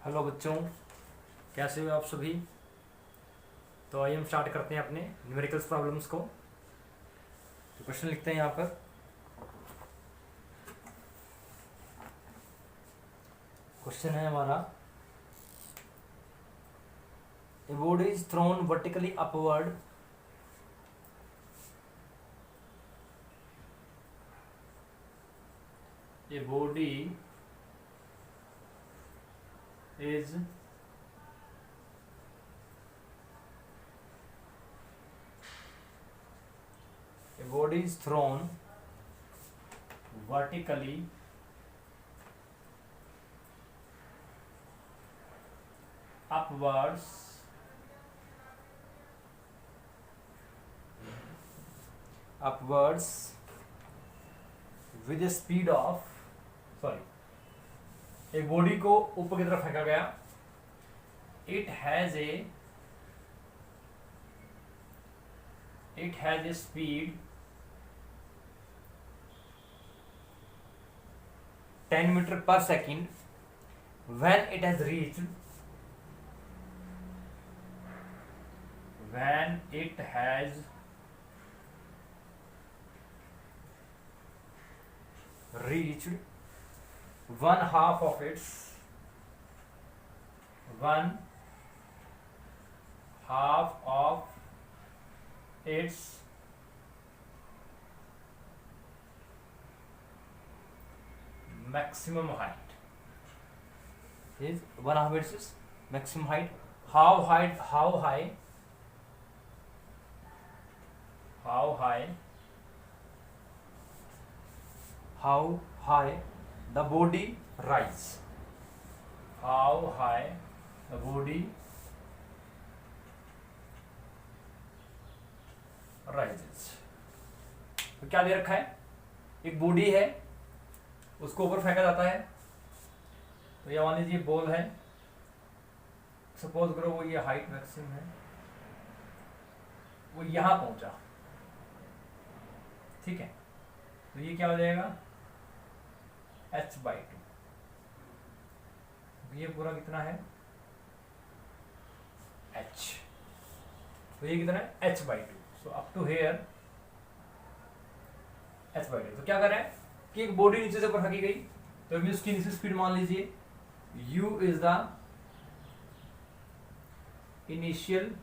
Hello बच्चों, कैसे हो आप सभी। तो आइए हम स्टार्ट करते हैं अपने न्यूमेरिकल्स प्रॉब्लम्स को। तो क्वेश्चन लिखते हैं यहाँ पर। क्वेश्चन है हमारा, a board is thrown vertically upward a body is thrown vertically upwards with a speed of एक बॉडी को ऊपर की तरफ फेंका गया। It has a speed 10 metre पर second when it has reached one half of its maximum height is one half its maximum height. How high the body rise. How high the body rises. तो क्या दे रखा है, एक body है, उसको ऊपर फेंका जाता है। तो ये मान लीजिए बॉल है, सपोज करो वो ये हाइट मैक्सिमम है, वो यहां पहुंचा, ठीक है। तो ये क्या हो जाएगा, h/2। ये पूरा कितना है, h। तो ये कितना है, h/2। So up to here h/2। तो क्या कर रहा है कि एक बॉडी नीचे से ऊपर फेंकी गई, तो अभी उसकी नीचे स्पीड मान लीजिए u is the initial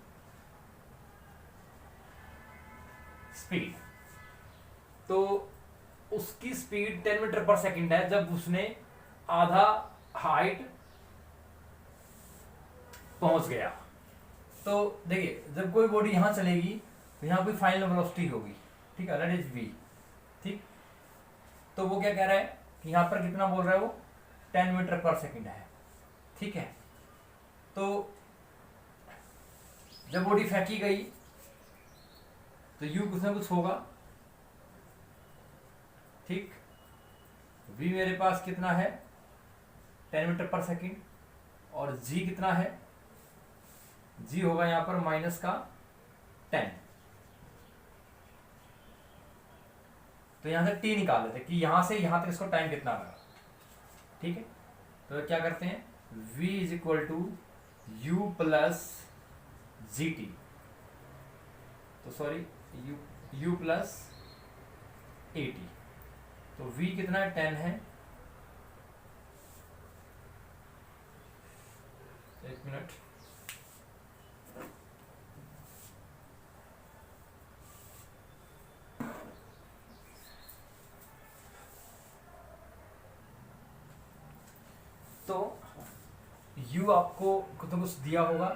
speed. तो उसकी स्पीड 10 मीटर पर सेकंड है जब उसने आधा हाइट पहुंच गया। तो देखिए, जब कोई बॉडी यहां चलेगी तो यहां कोई फाइनल वेलोसिटी होगी, ठीक है, दैट इज v, ठीक। तो वो क्या कह रहा है कि यहां पर कितना बोल रहा है, वो 10 मीटर पर सेकंड है, ठीक है। तो जब बॉडी फेंकी गई तो u कुछ ना कुछ होगा, ठीक। v मेरे पास कितना है, 10 मीटर पर सेकंड, और g कितना है, g होगा यहां पर माइनस का 10। तो यहां से t निकाल लेते कि यहां से यहां तक इसको टाइम कितना लगा, ठीक है। तो क्या करते हैं, v is equal to u plus g t, तो सॉरी u प्लस ए टी। तो v कितना है, 10 है, एक मिनट। तो u आपको कुछ कुछ दिया होगा,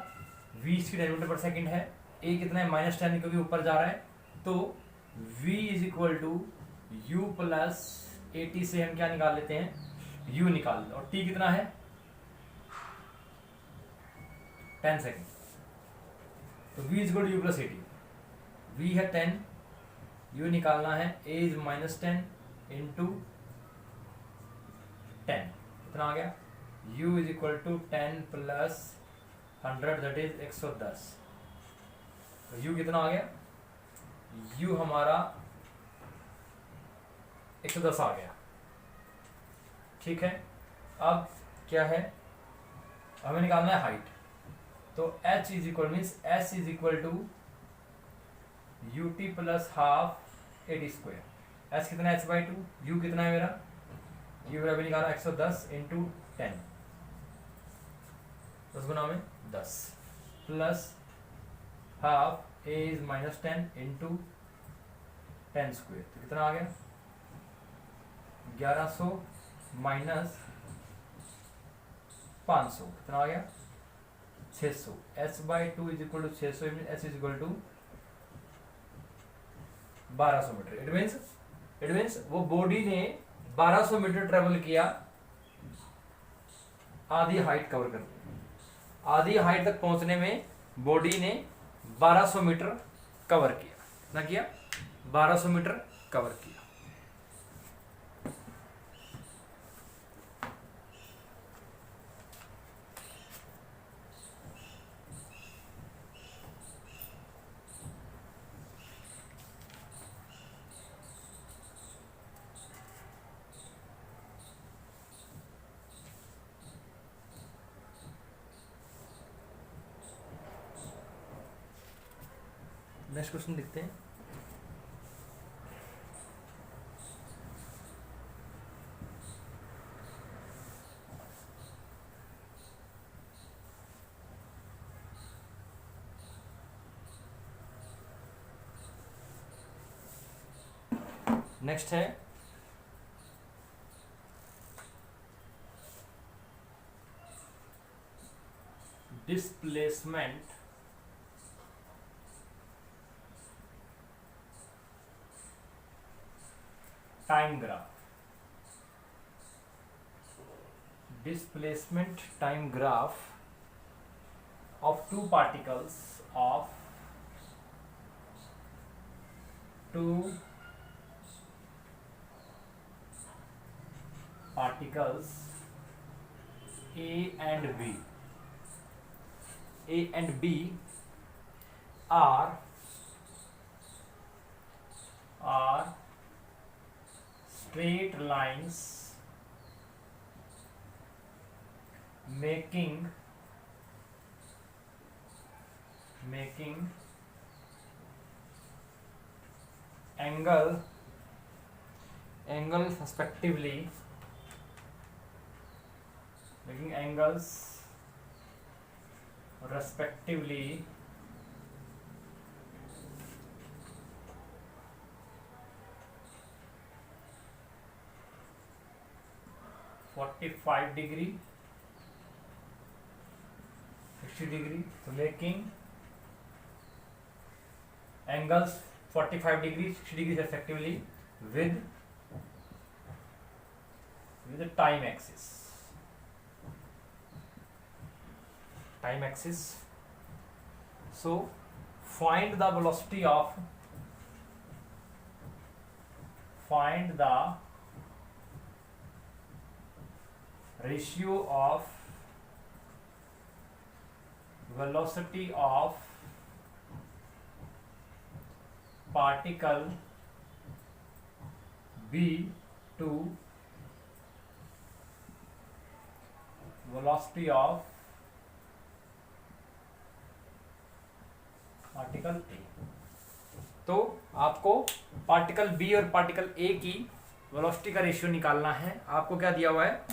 v इसकी 10 मीटर पर सेकंड है, a कितना है, -10 क्योंकि ऊपर जा रहा है। तो v is equal to u plus A T से हम क्या निकाल लेते हैं, u निकाल लेते हैं, और t कितना है, 10 सेकेंड। तो v is equal to u plus A T, v है 10, u निकालना है, a इज -10 इंटू 10, कितना आ गया, u is equal to 10 plus 100 that is 110। तो u कितना आ गया, u हमारा 110 आ गया, ठीक है। अब क्या है हमें निकालना है हाइट, तो h is equal means s is equal to ut plus half A D square. S कितना है h/2, u कितना है मेरा, u मेरा भी निकाला 110 इंटू 10, 10 गुना में 10 plus half A is -10 into 10 square, तो कितना आ गया 1100 माइनस 500, कितना आ गया 600। h/2 is equal to 600, h is equal to 1200 metre. It means वो बॉडी ने 1200 मीटर ट्रेवल किया, आधी हाइट कवर कर दी। आधी हाइट तक पहुंचने में बॉडी ने 1200 मीटर कवर किया, कितना किया 1200 मीटर कवर किया। नेक्स्ट क्वेश्चन देखते हैं। नेक्स्ट है displacement time graph. Displacement time graph of two particles of two particles A and B. A and B are straight lines making angles respectively, making angles respectively 45 degree 60 degree, so making angles 45 degree 60 degrees respectively with the time axis. So find the velocity of ratio of velocity of particle B to velocity of particle A. तो आपको particle B और particle A की velocity का ratio निकालना है। आपको क्या दिया हुआ है,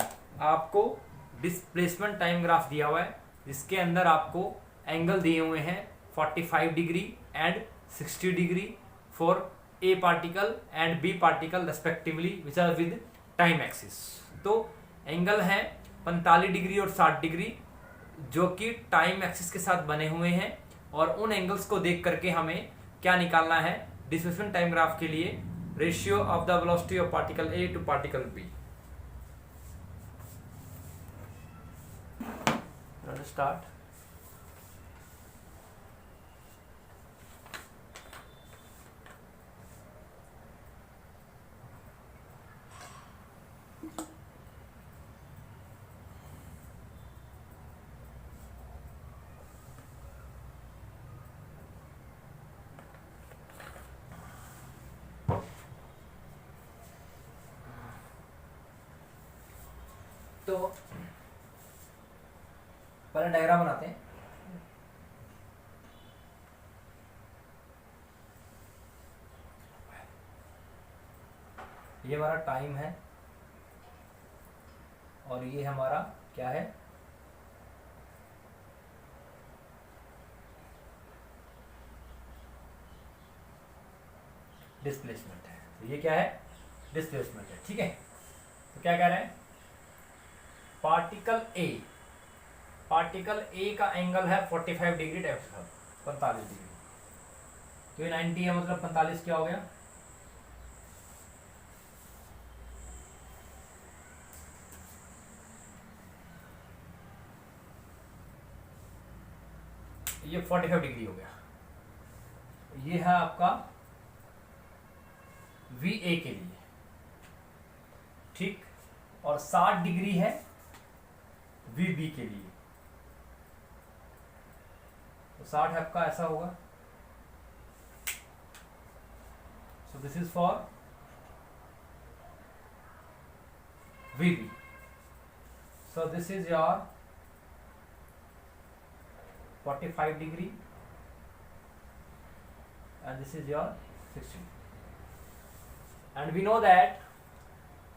आपको डिस्प्लेसमेंट टाइम ग्राफ दिया हुआ है जिसके अंदर आपको एंगल दिए हुए हैं 45 degree and 60 degree for A particle and B particle respectively which are with time axis. तो एंगल है 45 डिग्री और 60 डिग्री जो कि टाइम एक्सिस के साथ बने हुए हैं, और उन एंगल्स को देख करके हमें क्या निकालना है डिस्प्लेसमेंट टाइम ग्राफ के लिए, ratio of the velocity of particle A to particle B. Start. तो पहले डायग्राम बनाते हैं। ये हमारा टाइम है और ये हमारा क्या है, डिस्प्लेसमेंट है। तो ये क्या है, डिस्प्लेसमेंट है, ठीक है। तो क्या कह रहे हैं, पार्टिकल ए का एंगल है 45 डिग्री, 45 डिग्री। तो ये 90 है, मतलब 45 क्या हो गया, ये 45 डिग्री हो गया। ये है आपका वी ए के लिए, ठीक। और 60 डिग्री है वी बी के लिए। तो 60 आपका ऐसा होगा। So this is for V B. So this is your 45 degree and this is your 60. And we know that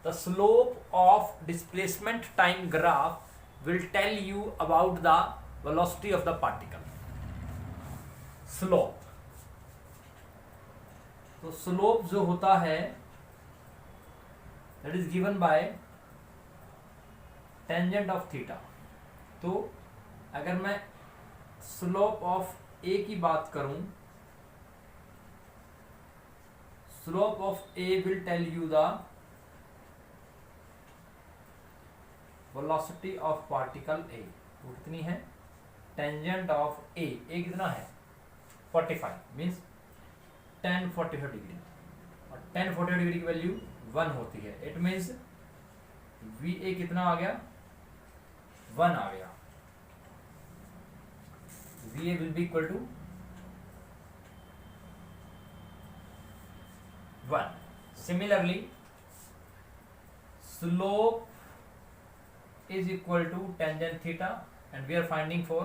the slope of displacement time graph will tell you about the velocity of the particle. Slope, तो slope जो होता है that is given by tangent of theta। तो अगर मैं slope of ए की बात करूं, slope of A will tell you the velocity of particle A. वो कितनी है, टेंजेंट ऑफ ए कितना है 45, मीन्स tan 45 डिग्री, और tan 45 डिग्री की वैल्यू 1 होती है। इट मीन्स वी ए कितना आ गया, 1 आ गया। VA will be equal to 1. Similarly, slope is equal to tangent theta, and we are finding for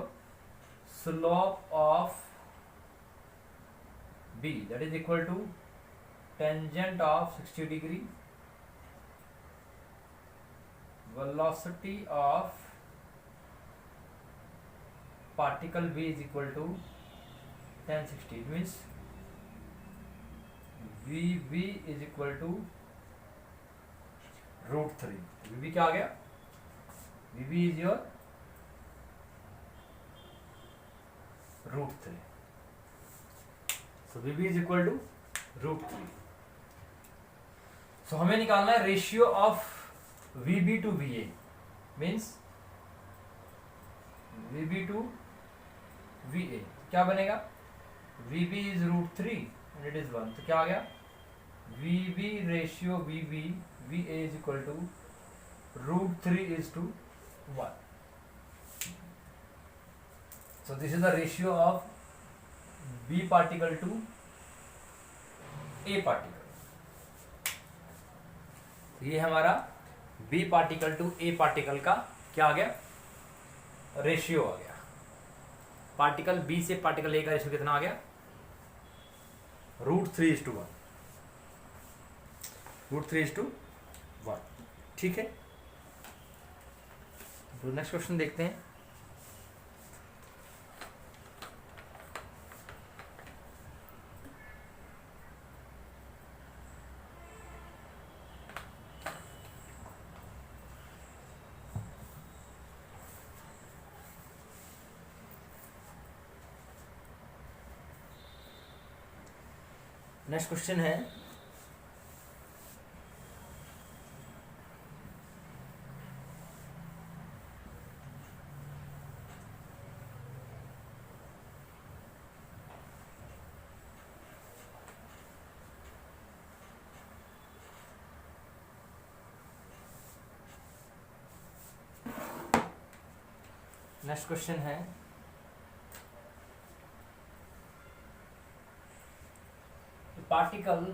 slope of B, that is equal to tangent of 60 degree, velocity of particle V is equal to tan 60. It means VB is equal to √3। VB क्या आ गया, VB is your √3। So VB is equal to √3। So हमें निकालना है ratio of VB to VA, means VB to VA। क्या बनेगा, VB is √3 and it is 1। तो क्या आ गया, VB ratio VA is equal to √3 is to 1। So this is the ratio of B particle to A particle। ये हमारा B particle to A particle का क्या आ गया, रेशियो आ गया। पार्टिकल बी से पार्टिकल ए का रेशियो कितना आ गया, √3:1, √3:1, ठीक है। तो नेक्स्ट क्वेश्चन देखते हैं। नेक्स्ट क्वेश्चन है, नेक्स्ट क्वेश्चन है particle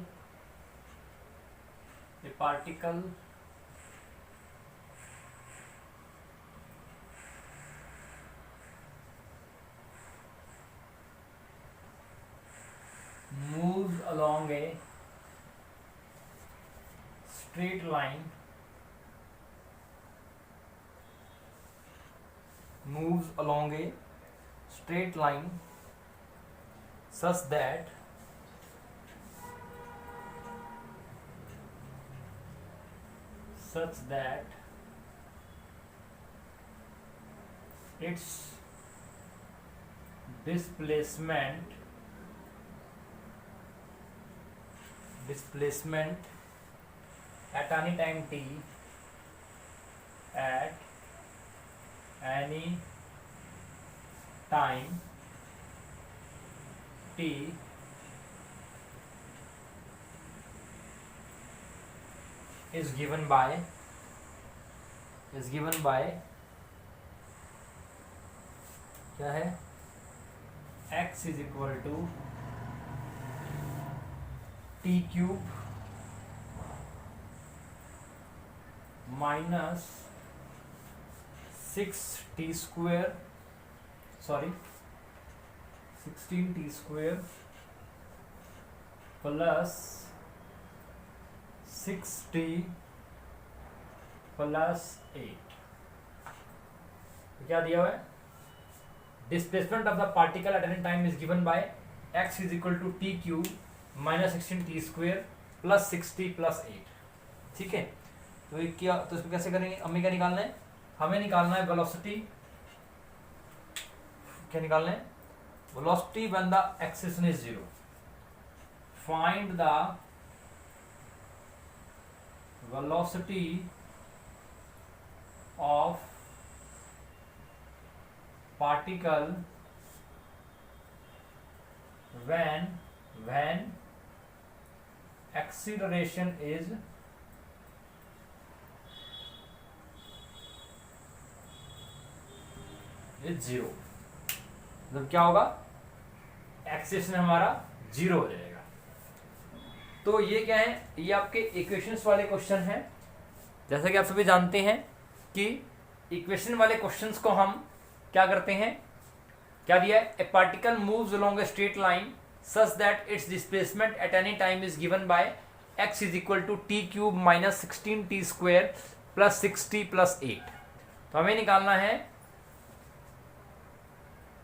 a straight line moves along a straight line such that its displacement at any time t is given by क्या है, x is equal to t cube minus 16t square plus 6t plus 8। तो क्या दिया हुआ है, displacement of the particle at any time is given by x is equal to T cube minus 16t square plus 6t plus 8। ठीक है, तो ये क्या, तो इसमें कैसे करेंगे, हमें क्या निकालना है, हमें निकालना है वेलोसिटी, क्या निकालना है, velocity when the acceleration is 0। Find the velocity of particle when acceleration is 0। मतलब क्या होगा, एक्सेलेरेशन हमारा 0 हो जाएगा। तो ये क्या है, ये आपके इक्वेशंस वाले क्वेश्चन हैं। जैसा कि आप सभी जानते हैं कि इक्वेशन वाले क्वेश्चंस को हम क्या करते हैं, क्या दिया है, A particle moves along A straight line such that its displacement at any time is given by x is equal to T cube minus 16t square plus 6t plus 8। तो हमें निकालना है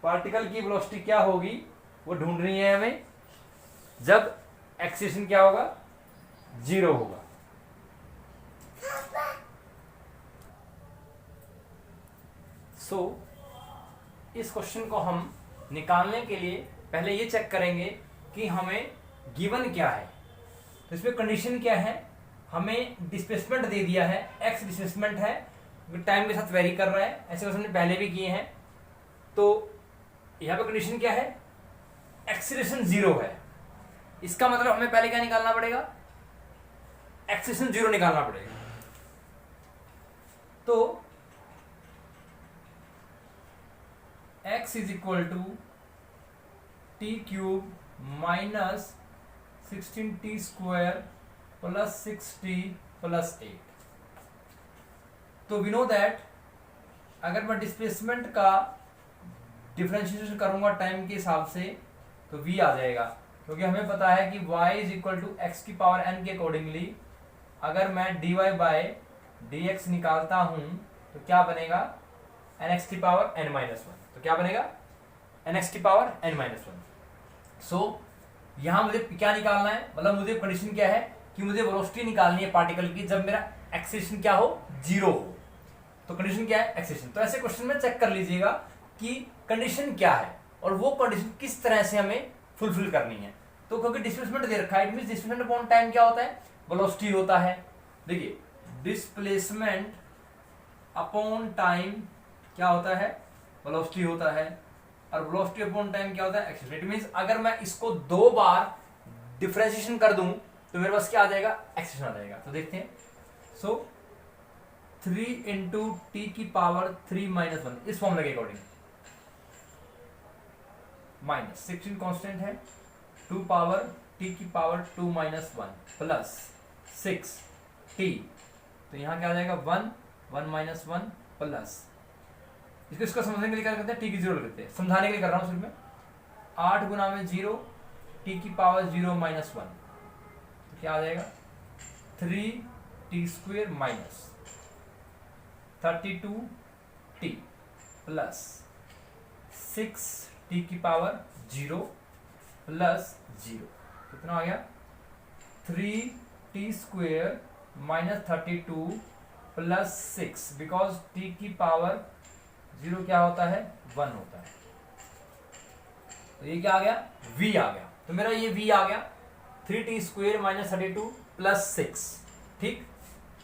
पार्टिकल की वेलोसिटी क्या होगी, वो ढूंढनी है हमें जब एक्सेलेरेशन क्या होगा, 0 होगा। इस क्वेश्चन को हम निकालने के लिए पहले ये चेक करेंगे कि हमें गिवन क्या है। तो इसमें कंडीशन क्या है, हमें डिस्प्लेसमेंट दे दिया है, x डिस्प्लेसमेंट है, टाइम के साथ वेरी कर रहा है, ऐसे क्वेश्चन हमने पहले भी किए हैं। तो यहाँ पे कंडीशन क्या है, एक्सेलरेशन 0 है। इसका मतलब हमें पहले क्या निकालना पड़ेगा, एक्सेलरेशन 0 निकालना पड़ेगा। तो x is equal to T cube minus 16t square plus 6t plus 8। तो वी नो दैट अगर मैं डिस्प्लेसमेंट का डिफरेंशिएशन करूंगा टाइम के हिसाब से तो v आ जाएगा, क्योंकि हमें पता है कि y is equal to X की पावर n के अकॉर्डिंगली अगर मैं dy बाय dx निकालता हूं तो क्या बनेगा, nx की पावर n माइनस 1। तो क्या बनेगा, nx की पावर n माइनस 1। सो यहां मुझे क्या निकालना है, मतलब मुझे कंडीशन क्या है कि मुझे वेलोसिटी निकालनी है पार्टिकल की जब मेरा एक्सेलरेशन क्या हो, 0 हो। तो कंडीशन क्या है, एक्सेलरेशन। तो ऐसे क्वेश्चन में चेक कर लीजिएगा कि कंडीशन क्या है और वो कंडीशन किस तरह से हमें फुलफिल करनी है। तो क्योंकि डिस्प्लेसमेंट दे रखा है, it means displacement upon time क्या होता है, वेलोसिटी होता है। देखिए डिस्प्लेसमेंट अपॉन टाइम क्या होता है, वेलोसिटी होता है, और वेलोसिटी अपॉन टाइम क्या होता है, एक्सेलरेशन। इट मींस अगर मैं इसको 2 बार डिफरेंशिएशन कर दूं तो मेरे पास क्या आ जाएगा, एक्सेलरेशन आ जाएगा। तो देखते हैं, सो 3 इंटू टी की पावर 3 माइनस 1 इस फॉर्मूला के अकॉर्डिंग, माइनस 16 कांस्टेंट है, 2 पावर टी की पावर 2 माइनस 1 प्लस 6 टी, तो यहां क्या आ जाएगा 1 1 माइनस 1 प्लस, इसको समझने के लिए क्या करते हैं, टी की 0 करते हैं, समझाने के लिए कर रहा हूं सिर्फ मैं। 8 गुना में 0 टी की पावर 0 माइनस 1 तो क्या आ जाएगा 3t² minus 32t plus 6t⁻0 plus 0 कितना आ गया 3t² minus 32 plus 6 because t⁻0 क्या होता है 1 होता है। तो ये क्या आ गया v आ गया। तो मेरा ये v आ गया 3t² माइनस 32 प्लस 6। ठीक,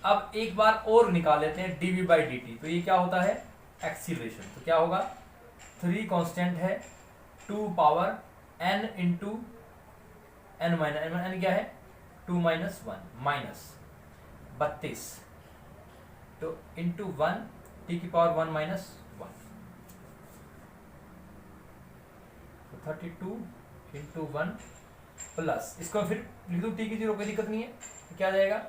अब एक बार और निकाल लेते हैं dv/dt। तो ये क्या होता है एक्सीलरेशन। तो क्या होगा 3 कांस्टेंट है 2 power n into n minus n क्या है 2 माइनस 1 माइनस 32 तो इंटू 1 t⁻1 माइनस 1 तो 32 इंटू 1 प्लस इसको फिर लिख दूँ t⁻0 कोई दिक्कत नहीं है। तो क्या आ जाएगा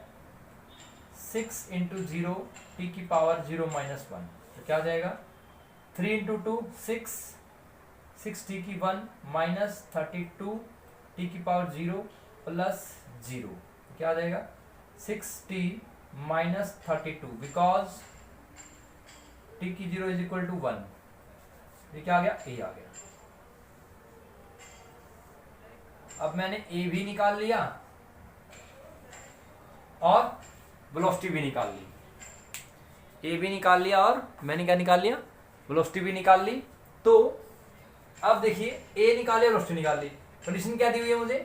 6 इंटू 0 t⁻0 माइनस 1 तो क्या आ जाएगा 3 into 2 6 t⁻1 minus 32 t⁻0 plus 0 क्या आ जाएगा 6t minus 32 because t⁻0 is equal to 1। ये क्या आ गया a आ गया। अब मैंने a भी निकाल लिया और वेलोसिटी भी निकाल ली। a भी निकाल लिया और मैंने क्या निकाल लिया वेलोसिटी भी निकाल ली। तो अब देखिए a निकाल लिया वेलोसिटी निकाल ली। कंडीशन क्या दी हुई है मुझे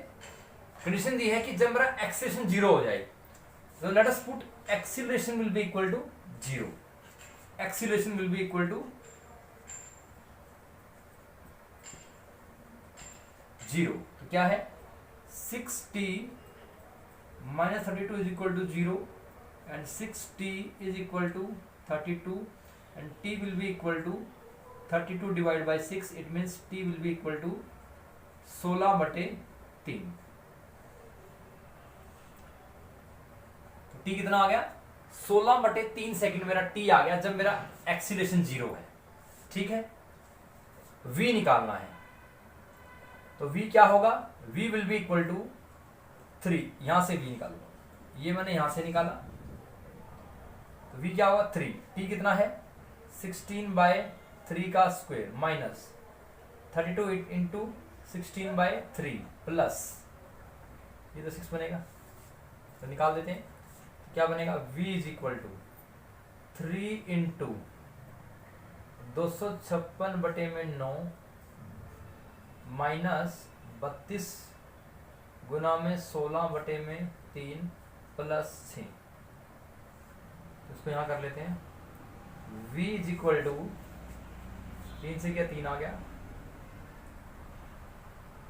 कंडीशन दी है कि जब मेरा एक्सीलरेशन 0 हो जाए तो let us put acceleration will be equal to 0। Acceleration will be equal to 0। तो क्या है 6t minus 32 is equal to 0 and 6t is equal to 32 and t will be equal to 32 divide by 6 it means t will be equal to 16/3। t कितना आ गया 16/3 second मेरा t आ गया जब मेरा एक्सीलरेशन 0 है। ठीक है, v निकालना है। तो v क्या होगा v will be equal to 3। यहां से v निकालूंगा, ये मैंने यहां से निकाला तो v क्या होगा 3। t कितना है 16/3 का स्क्वायर माइनस 32 इंटू 16/3 प्लस ये तो 6 बनेगा तो निकाल देते हैं। क्या बनेगा v is equal to 3 into 256/9 minus 32 गुना में 16/3 प्लस 6। तो इसको यहाँ कर लेते हैं v इज इक्वल टू 3 से क्या 3 आ गया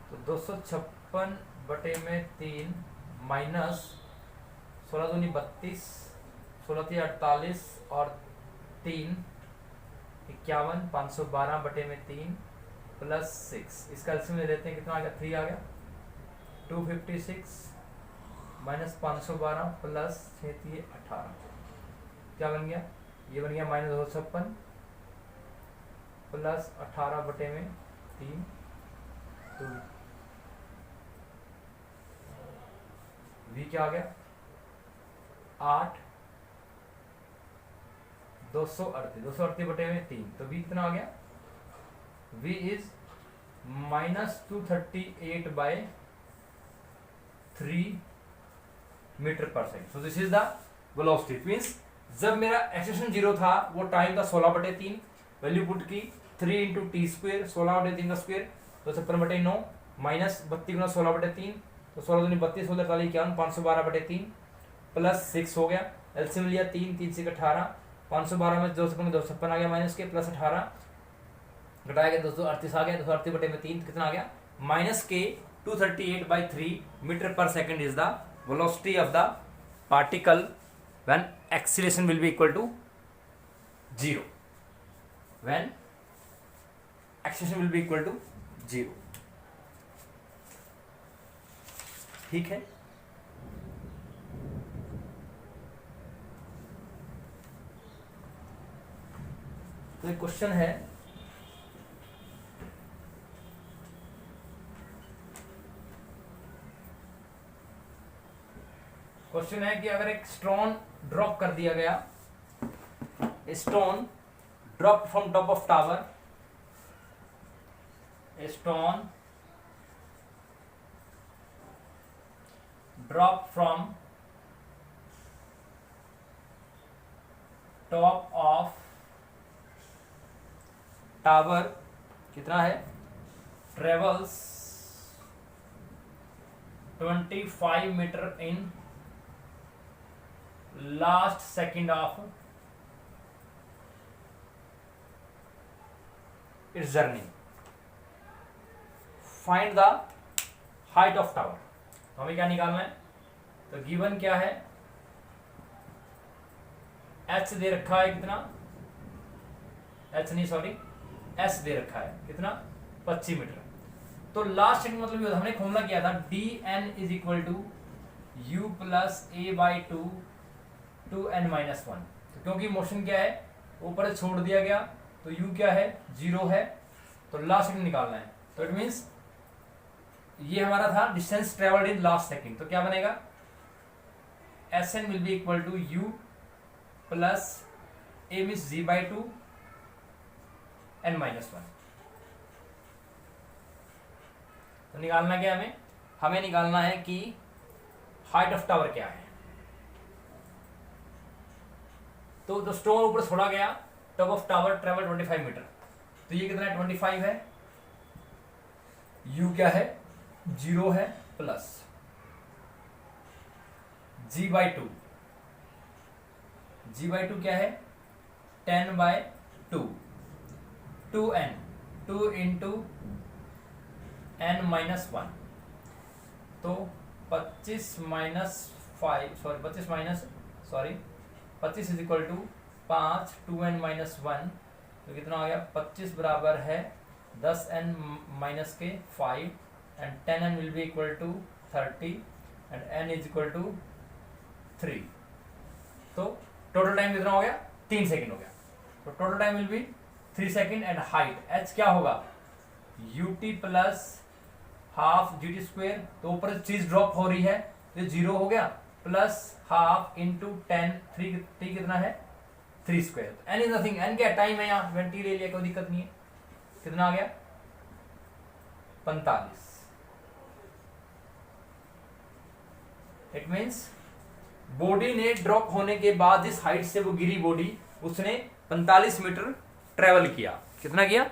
तो 256/3 माइनस 16 दूनी 32 16 48 और 3 51 512/3 प्लस 6। इसका एलसीएम में लेते हैं कितना आ गया 3 आ गया 256 माइनस 512 प्लस 6 18 क्या बन गया ये बन गया माइनस 256 प्लस 18/3 तो v क्या आ गया 8 238/3 तो v कितना आ गया v इज माइनस 238/3 मीटर पर second. So this is the velocity. Means जब मेरा एक्सेलरेशन 0 था वो टाइम था 16/3 वैल्यू पुट की 3 इंटू टी स्क्वेयर 16/3 का स्क्वेयर 256/9 माइनस 32 गुना 16/3 तो 16 दूनी 32 16 41 512/3 प्लस 6 हो गया एलसीएम लिया 3 से 18 512 में 256 आ गया माइनस के प्लस 18 घटाया गया 238 आ गया 238/3 कितना आ गया माइनस के 238/3 मीटर पर second is the velocity of the particle when acceleration will be equal to 0। When acceleration will be equal to 0। ठीक है, तो एक क्वेश्चन है क्वेश्चन है कि अगर एक स्टोन ड्रॉप कर दिया गया, stone drop from top of tower, stone drop from top of tower, कितना है, travels 25 metre in last second of its journey, find the height of tower. तो हमें क्या निकालना है, तो गिवन क्या है, एच दे रखा है कितना, एच नहीं सॉरी एस दे रखा है कितना, 25 मीटर। तो लास्ट सेकंड मतलब हमने फॉर्मूला किया था D N is equal to U plus A by two two N minus one. तो क्योंकि मोशन क्या है, ऊपर से छोड़ दिया गया, तो यू क्या है, 0 है, तो लास्ट सेकंड निकालना है। तो इट मीन्स ये हमारा था distance travelled in last second, तो क्या बनेगा, S N will be equal to U plus A means G by two N minus one. तो निकालना क्या है हमें निकालना है कि हाइट ऑफ टावर क्या है। तो जो स्टोन ऊपर छोड़ा गया, top of tower travel 25 metre, तो ये कितना है, 25 है, यू क्या है, 0 है, plus G by two, G by two क्या है, 10 by two, 2n, 2 into n minus one, तो 25 minus 25 is equal to 5, 2n minus 1, तो कितना आ गया, 25 बराबर है 10n माइनस के 5 and 10n will be equal to 30 and n is equal to 3। तो टोटल टाइम कितना हो गया, 3 सेकेंड हो गया। तो total time will be 3 second and height h क्या होगा, ut plus half G T square, तो ऊपर चीज ड्रॉप हो रही है तो 0 हो गया, प्लस हाफ इंटू 10, 3 कितना है, 3 square, N is nothing, N क्या टाइम है, यहाँ 20 ले लिया, कोई दिक्कत नहीं है, कितना आ गया, 45। इट मीन्स बॉडी ने ड्रॉप होने के बाद जिस हाइट से वो गिरी बॉडी, उसने 45 मीटर ट्रेवल किया। कितना किया,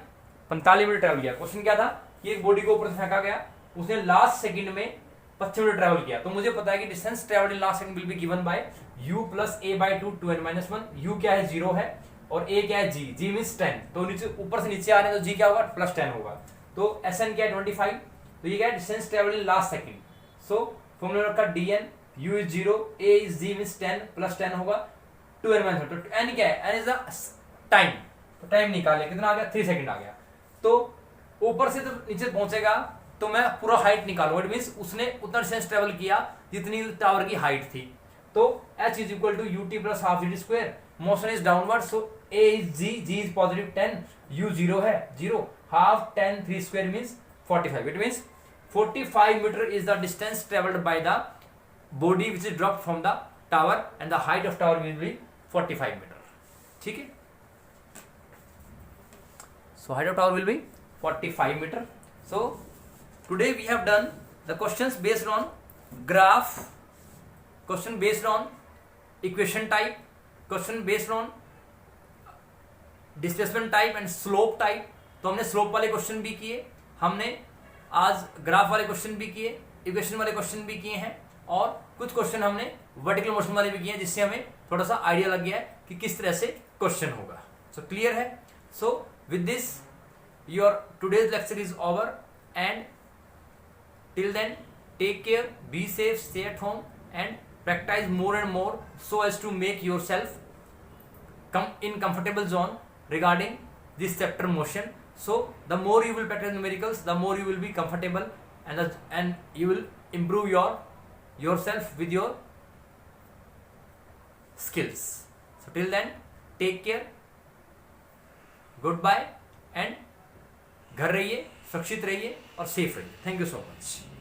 45 मीटर ट्रेवल किया। क्वेश्चन क्या था कि एक बॉडी को ऊपर से फेंका गया, उसने लास्ट सेकंड में 25 मीटर ट्रेवल किया। तो मुझे पता है कि distance travelled in last second will be given by u plus A by two, 2n minus 1। u क्या है, 0 है, और a क्या है, g, g मीन्स 10, तो नीचे ऊपर से नीचे आ रहे हैं, तो g क्या होगा, प्लस 10 होगा। तो sn क्या है, 25, तो ये क्या है, distance travelled in last second. So formula रखा dn, u is 0, a is g means 10 plus 10 होगा, 2n माइनस 1, तो n क्या है, n इज द टाइम, तो टाइम निकाले, कितना आ गया, 3 सेकंड आ गया। तो ऊपर से तो नीचे पहुंचेगा, तो मैं पूरा हाइट निकालूंगा, इट मींस उसने उतना डिस्टेंस ट्रेवल किया जितनी टावर की हाइट थी। तो h is equal to ut plus half G T square, motion is downward, so a is g is positive 10, u 0 है, 0, half 10, 3 square means 45। It means 45 metre is the distance travelled by the body which is dropped from the tower and the height of tower will be 45 metre. ठीक है, so height of tower will be 45 meter. So today we have done the questions based on graph, question based on equation type, question based on displacement type and slope type। तो हमने slope वाले question भी किए, हमने आज graph वाले question भी किए, इक्वेशन वाले क्वेश्चन भी किए हैं, और कुछ क्वेश्चन हमने वर्टिकल मोशन वाले भी किए हैं, जिससे हमें थोड़ा सा आइडिया लग गया है कि किस तरह से क्वेश्चन होगा। सो क्लियर है। सो with this your today's lecture is over, and till then take care, be safe, stay at home and practice more and more so as to make yourself come in comfortable zone regarding this chapter motion. So the more you will practice numericals, the more you will be comfortable, and you will improve yourself with your skills. So till then take care, good bye, and घर रहिए, सुरक्षित रहिए और safe रहिए। Thank you so much.